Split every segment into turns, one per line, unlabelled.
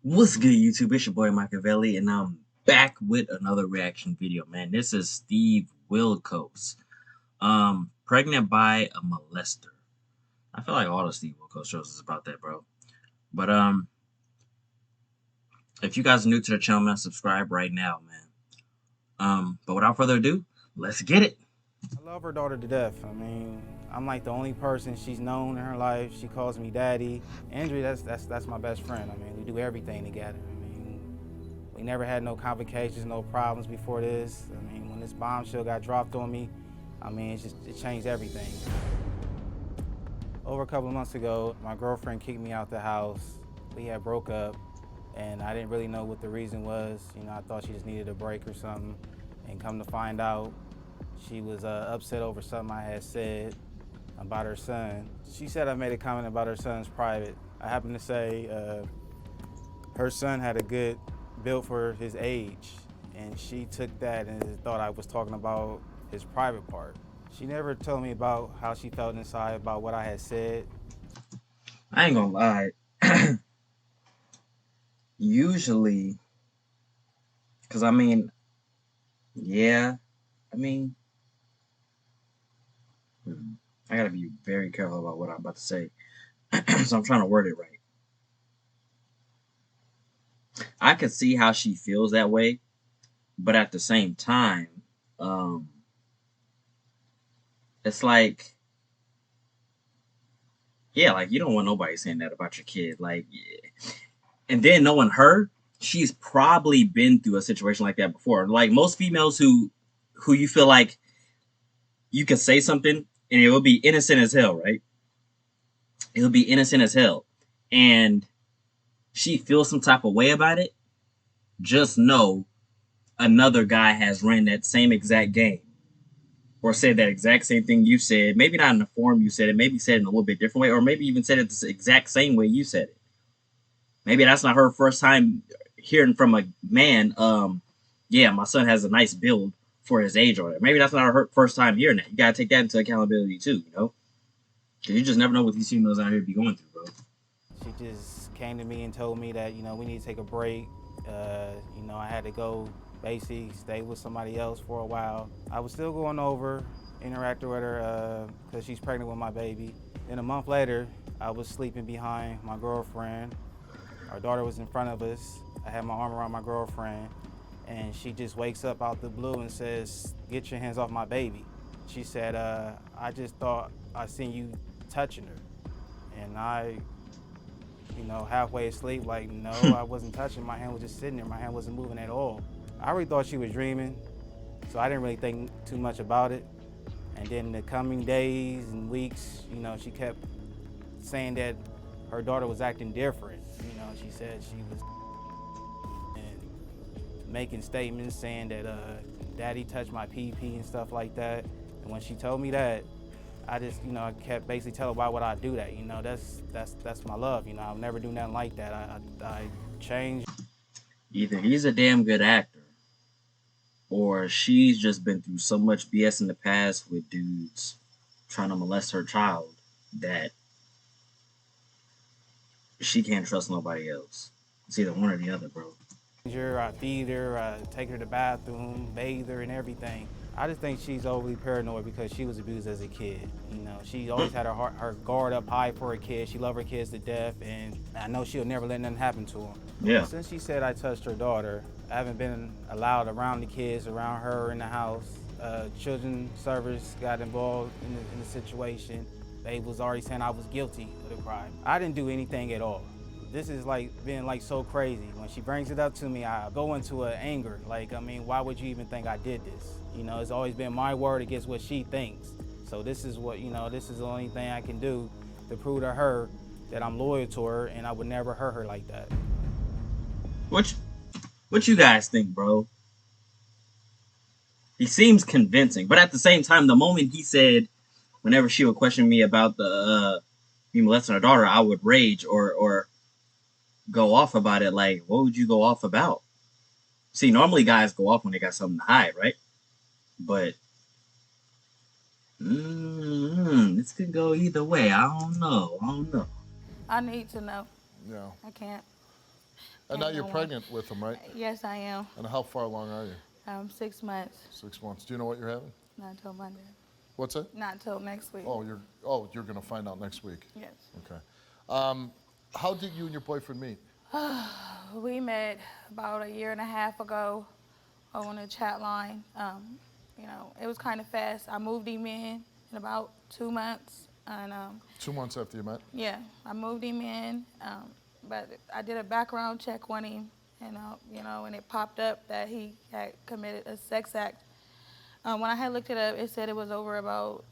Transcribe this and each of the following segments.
What's good, YouTube? It's your boy Machiavelli, and I'm back with another reaction video, man. This is Steve Wilkos. Pregnant by a molester. I feel like all the Steve Wilkos shows is about that, bro. But if you guys are new to the channel, man, subscribe right now, man. But without further ado, let's get it.
I love her daughter to death. I mean, I'm like the only person she's known in her life. She calls me daddy. Andrew, that's my best friend. I mean, we do everything together. I mean, we never had no complications, no problems before this. I mean, when this bombshell got dropped on me, I mean, it changed everything. Over a couple of months ago, my girlfriend kicked me out the house. We had broke up, and I didn't really know what the reason was. You know, I thought she just needed a break or something, and come to find out, she was upset over something I had said about her son. She said I made a comment about her son's private. I happened to say her son had a good build for his age, and she took that and thought I was talking about his private part. She never told me about how she felt inside about what I had said.
I ain't gonna lie. Usually, because yeah, I mean, I gotta be very careful about what I'm about to say. So I'm trying to word it right. I could see how she feels that way, but at the same time, um, it's like, yeah, like you don't want nobody saying that about your kid, like, yeah. And then knowing her, she's probably been through a situation like that before. Like most females who you feel like you could say something and it will be innocent as hell, right? It'll be innocent as hell, and she feels some type of way about it. Just know another guy has ran that same exact game or said that exact same thing you said. Maybe not in the form you said it, maybe said it in a little bit different way, or maybe even said it the exact same way you said it. Maybe that's not her first time hearing from a man, yeah, my son has a nice build for his age, or maybe that's not her first time hearing that. You gotta take that into accountability too, you know? Because you just never know what these females out here be going through, bro.
She just came to me and told me that, you know, we need to take a break. You know, I had to go basically stay with somebody else for a while. I was still going over, interacting with her because she's pregnant with my baby. Then a month later, I was sleeping behind my girlfriend. Our daughter was in front of us. I had my arm around my girlfriend, and she just wakes up out the blue and says, "Get your hands off my baby." She said, "I just thought I seen you touching her." And I, you know, halfway asleep, like, no, I wasn't touching. My hand was just sitting there. My hand wasn't moving at all. I really thought she was dreaming, so I didn't really think too much about it. And then the coming days and weeks, you know, she kept saying that her daughter was acting different. You know, she said she was and making statements saying that daddy touched my pee-pee and stuff like that. And when she told me that, I just, you know, I kept basically telling why would I do that? You know, that's my love. You know, I'll never do nothing like that. I changed.
Either he's a damn good actor, or she's just been through so much BS in the past with dudes trying to molest her child that she can't trust nobody else. It's either one or the other, bro.
Her, I feed her, I take her to the bathroom, bathe her, and everything. I just think she's overly paranoid because she was abused as a kid. You know, she always had her guard up high for her kids. She loved her kids to death, and I know she'll never let nothing happen to them.
Yeah.
Since she said I touched her daughter, I haven't been allowed around the kids, around her in the house. Children's service got involved in the situation. They was already saying I was guilty of the crime. I didn't do anything at all. This is like being like so crazy. When she brings it up to me, I go into an anger. Like, I mean, why would you even think I did this? You know, it's always been my word against what she thinks. So this is what, you know, this is the only thing I can do to prove to her that I'm loyal to her and I would never hurt her like that.
What you guys think, bro? He seems convincing, but at the same time, the moment he said, whenever she would question me about the me molesting her daughter, I would rage or go off about it. Like, what would you go off about? See, normally guys go off when they got something to hide, right? But this could go either way. I don't know.
I need to know.
No.
I can't. And now
and
you're
no one.
pregnant with him, right?
Yes, I am.
And how far along are you?
6 months.
6 months. Do you know what you're having?
Not until Monday.
What's that?
Not until next week.
You're gonna find out next week.
Yes.
Okay. Um, how did you and your boyfriend meet?
We met about a year and a half ago on a chat line. It was kind of fast. I moved him in about 2 months, and
2 months after you met.
yeah, I moved him in. But I did a background check on him, and and it popped up that he had committed a sex act. When I had looked it up, it said it was over about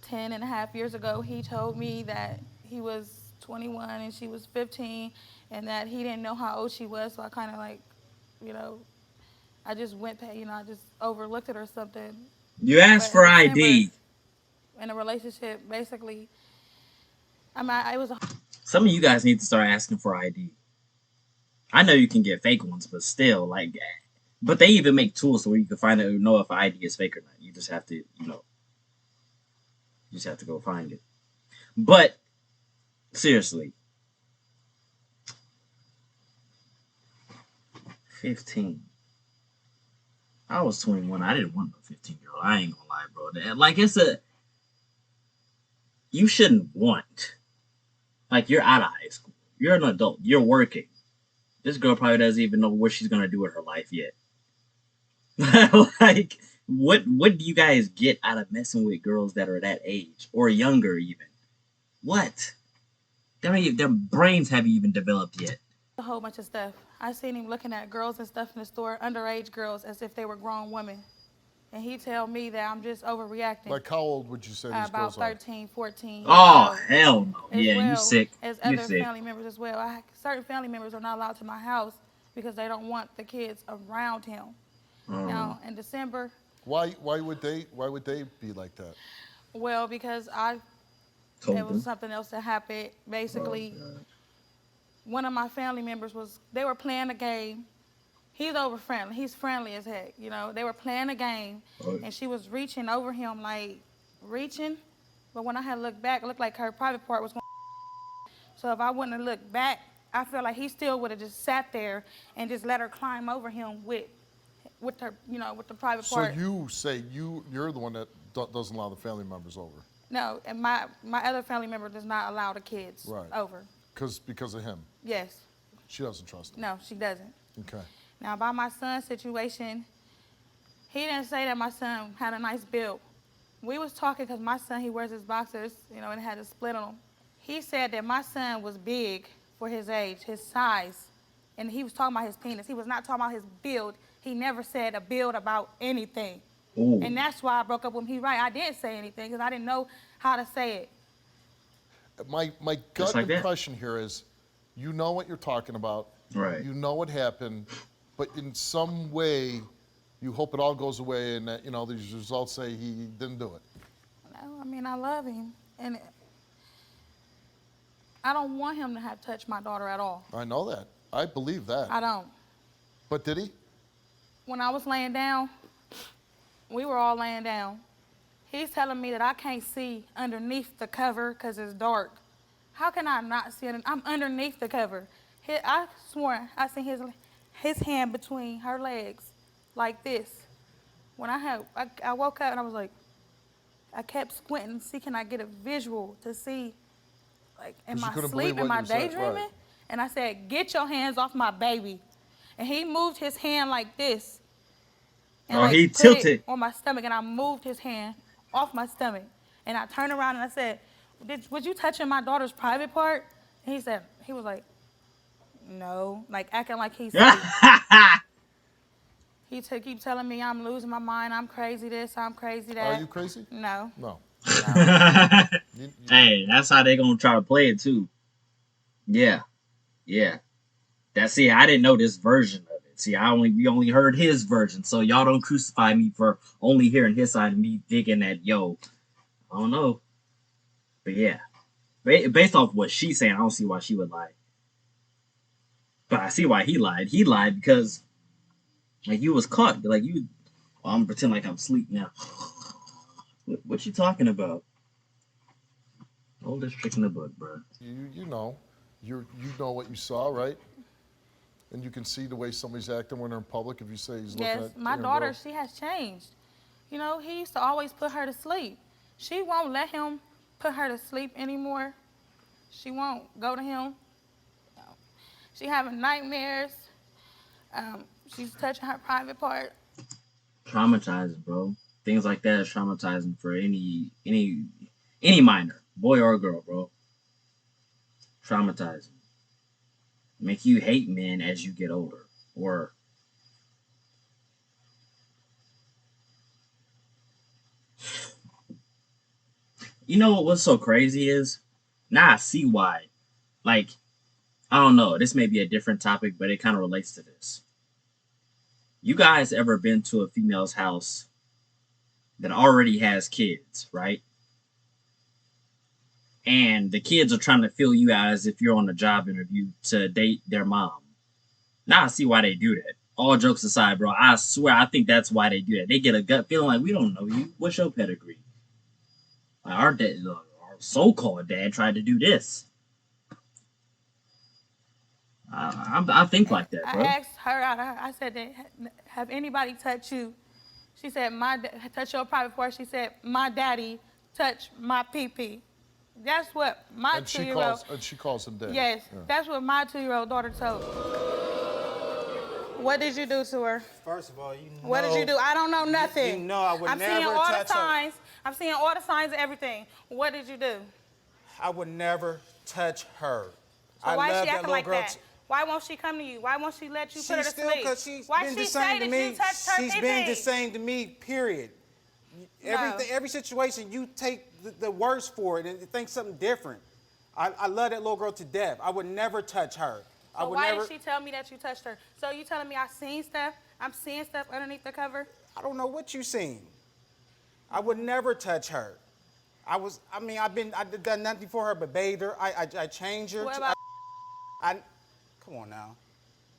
10 and a half years ago. He told me that he was 21 and she was 15, and that he didn't know how old she was. So I kind of like, you know, I just went, I just overlooked it or something.
You asked
But in
for
December,
ID.
in a relationship, basically, it was a
Some of you guys need to start asking for ID. I know you can get fake ones, but still, like, but they even make tools so where you can find out, know if ID is fake or not. You just have to, you just have to go find it. But seriously, 15. I was 21. I didn't want no 15-year-old. I ain't gonna lie, bro. Like, you shouldn't want. Like, you're out of high school. You're an adult. You're working. This girl probably doesn't even know what she's gonna do with her life yet. Like, what do you guys get out of messing with girls that are that age or younger even? What? Their brains haven't even developed yet.
whole bunch of stuff. I seen him looking at girls and stuff in the store, underage girls, as if they were grown women. And he tell me that I'm just overreacting.
Like, how old would you say these
About
girls are?
13, 14 years
Oh
old.
hell no!
As
Yeah, you
well
sick.
as
You
other
sick.
family members as well. Certain family members are not allowed to my house because they don't want the kids around him.
Um,
Now, in December,
Why would they be like that?
well, because there
told
was
them.
something else that happened.
Oh
Basically,
god.
one of my family members they were playing a game. He's over friendly. He's friendly as heck. They were playing a game,
Oh,
and she was reaching over him, like reaching. But when I had looked back, it looked like her private part was going. So if I wouldn't have looked back, I feel like he still would have just sat there and just let her climb over him with her, with the private
So
part.
you say you're the one that doesn't allow the family members over,
No, and my other family member does not allow the kids
right?
over.
Because of him.
Yes.
She doesn't trust him.
No, she doesn't.
Okay.
Now about my son's situation, he didn't say that my son had a nice build. We was talking because my son, he wears his boxers, and it had a split on him. He said that my son was big for his age, his size, and he was talking about his penis. He was not talking about his build. He never said a build about anything.
ooh,
And that's why I broke up with him. He right, I didn't say anything because I didn't know how to say it.
My
just
gut
like that.
impression here is, you know what you're talking about.
Right.
You know what happened, but in some way, you hope it all goes away and that these results say he didn't do it.
No, I mean, I love him, and I don't want him to have touched my daughter at all.
I know that. I believe that.
I don't.
But did he?
When I was laying down, we were all laying down. He's telling me that I can't see underneath the cover because it's dark. How can I not see it? I'm underneath the cover. I swore I seen his hand between her legs like this. When I woke up and I was like, I kept squinting to see can I get a visual to see, like, am
'Cause you
I
couldn't
asleep?
believe
Am
what
I
you said,
daydreaming?
right.
And I said, get your hands off my baby. And he moved his hand like this and
Oh, he
like put it
tilted.
on my stomach, and I moved his hand off my stomach. And I turned around and I said, was you touching my daughter's private part? And he was like, no, like acting like he's asleep. He keep telling me I'm losing my mind, I'm crazy this, I'm crazy that.
Are you crazy?
No,
No.
no.
Hey, that's how they gonna try to play it too. Yeah, yeah. See, I didn't know this version of it. See, we only heard his version, so y'all don't crucify me for only hearing his side and me thinking that I don't know, but yeah, based off what she's saying, I don't see why she would lie. But I see why he lied. He lied because like you was caught. Like you, well, I'm pretending like I'm asleep now. What you talking about? Oldest trick in the book, bro.
You know what you saw, right? and you can see the way somebody's acting when they're in public if you say he's looking at
Yes, my
your
daughter,
girl?
she has changed. You know, he used to always put her to sleep. She won't let him put her to sleep anymore. She won't go to him. She having nightmares. She's touching her private part.
Traumatizing, bro. Things like that is traumatizing for any minor, boy or girl, bro. Traumatizing. Make you hate men as you get older. Or you know what's so crazy is now I see why. Like, I don't know, this may be a different topic, but it kind of relates to this. You guys ever been to a female's house that already has kids, right? And the kids are trying to fill you out as if you're on a job interview to date their mom. Now I see why they do that. All jokes aside, bro, I swear I think that's why they do that. They get a gut feeling like, we don't know you. What's your pedigree? Like our dad, our so-called dad tried to do this. I think like that, bro.
I asked her out. I said, have anybody touched you? She said, touch your private part. She said, my daddy touched my pee-pee. That's what my 2-year-old...
And she calls him daddy.
Yes,
Yeah.
that's what my 2-year-old daughter told. What did you do to her?
First of all, you know.
What did you do? I don't know nothing.
You know I would
I'm
never
seeing all
touch
the
her.
signs. I'm seeing all the signs of everything. What did you do?
I would never touch her.
So
I
why is
love
she
that
acting
little
like
girl.
that? Why won't she come to you? Why won't she let you put her to
still,
sleep?
because she's
Why
been
she
the
say
same
that
to me.
you touched her
She's
pee-pee?
been the same to me, period. Every situation, you take the worst for it and think something different. I love that little girl to death. I would never touch her.
So why did she tell me that you touched her? So you telling me I seen stuff? I'm seeing stuff underneath the cover?
I don't know what you seen. I would never touch her. I've done nothing for her but bathe her. I changed her.
What about...
Come on now.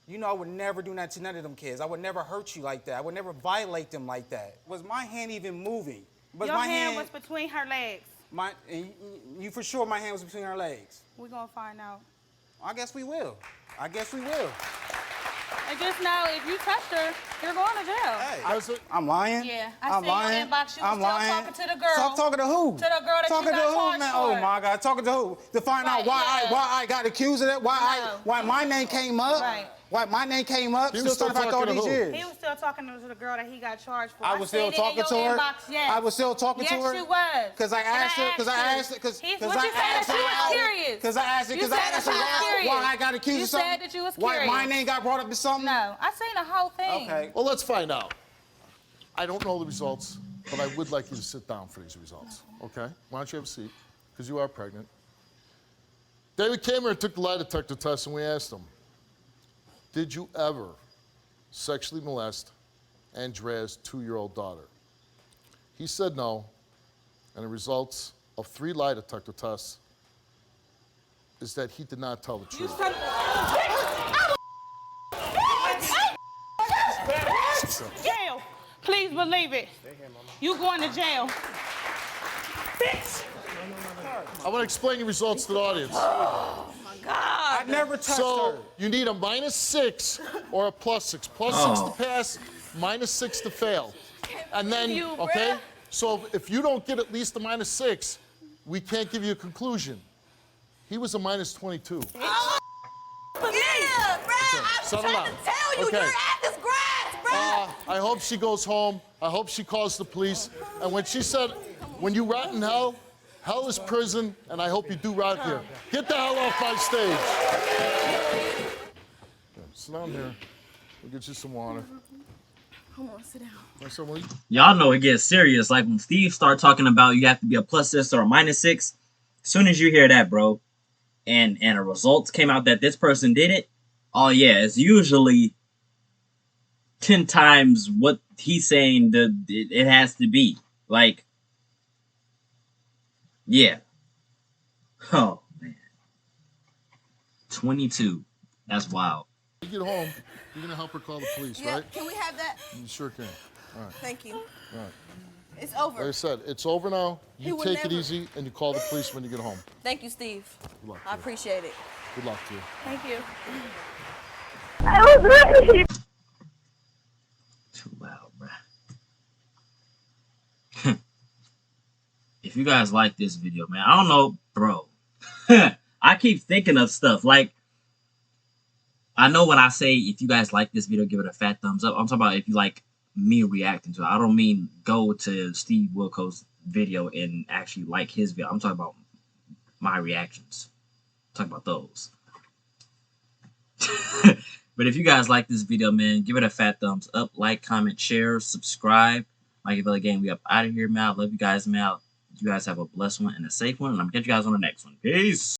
You know I would never do that to none of them kids. I would never hurt you like that. I would never violate them like that. Was my hand even moving?
Your hand was between her legs.
You for sure my hand was between her legs?
We're going to find out.
I guess we will.
And just know, if you touched her, you're going to jail.
Hey, I'm lying?
Yeah,
I'm lying.
in your inbox. You
I'm
was still
lying.
talking to the girl.
Stop talking to who?
To the girl that
talking
you got
to who,
charged
man?
for.
Oh my God, talking to who? To find out why I got accused of that? Why my name came up?
Right.
Why my name came up?
He was
Still talking about all these years.
He was still talking to the girl that he got charged for.
I was still talking to her.
Yes.
I was still talking to her.
Yes, you was.
Because I asked her. Because I asked her.
What you said that you was curious.
Because I asked her. Because I asked her why I got accused of something.
You said that you was
Why
curious.
my name got brought up to something.
No, I seen the whole thing.
Okay.
Well, let's find out. I don't know the results, but I would like you to sit down for these results, okay? Why don't you have a seat? Because you are pregnant. David came here and took the lie detector test, and we asked him, did you ever sexually molest Andrea's 2-year-old daughter? He said no, and the results of 3 lie detector tests is that he did not tell the truth.
Jail. Please believe it. You going to jail. Bitch.
I want to explain your results to the audience.
Oh my God.
I never touched her.
So you need a -6 or a +6. +6 to pass, -6 to fail. And then, okay? So if you don't get at least a -6, we can't give you a conclusion. He was a -22.
Oh, yeah, bro. I'm
Settle
trying
down.
to tell you,
Okay.
you're at this grass, bro.
I hope she goes home. I hope she calls the police. And when she said, when you rot in hell, hell is prison, and I hope you do rot here. Get the hell off my stage. Sit down here. We'll get you some water.
Come on, sit down.
Y'all know it gets serious. Like when Steve start talking about you have to be a +6 or a -6. As soon as you hear that, bro, and the results came out that this person did it, oh yeah, it's usually 10 times what he's saying it has to be. Like, yeah. Oh man. 22. That's wild.
When you get home, you're gonna help her call the police,
Yeah,
right?
can we have that?
You sure can. All right.
Thank you.
All right.
It's over.
Like I said, it's over now.
He
You
would
take it
never.
easy, and you call the police when you get home.
Thank you, Steve.
Good luck to
I
you.
appreciate it.
Good luck to you.
Thank you.
I
Too loud, bruh. If you guys like this video, man, I don't know, bro. I keep thinking of stuff like, I know when I say if you guys like this video, give it a fat thumbs up. I'm talking about if you like me reacting to it. I don't mean go to Steve Wilkos' video and actually like his video. I'm talking about my reactions. I'm talking about those. But if you guys like this video, man, give it a fat thumbs up, like, comment, share, subscribe. Like a game, we up out of here, man. I love you guys, man. You guys have a blessed one and a safe one, and I'm gonna catch you guys on the next one. Peace.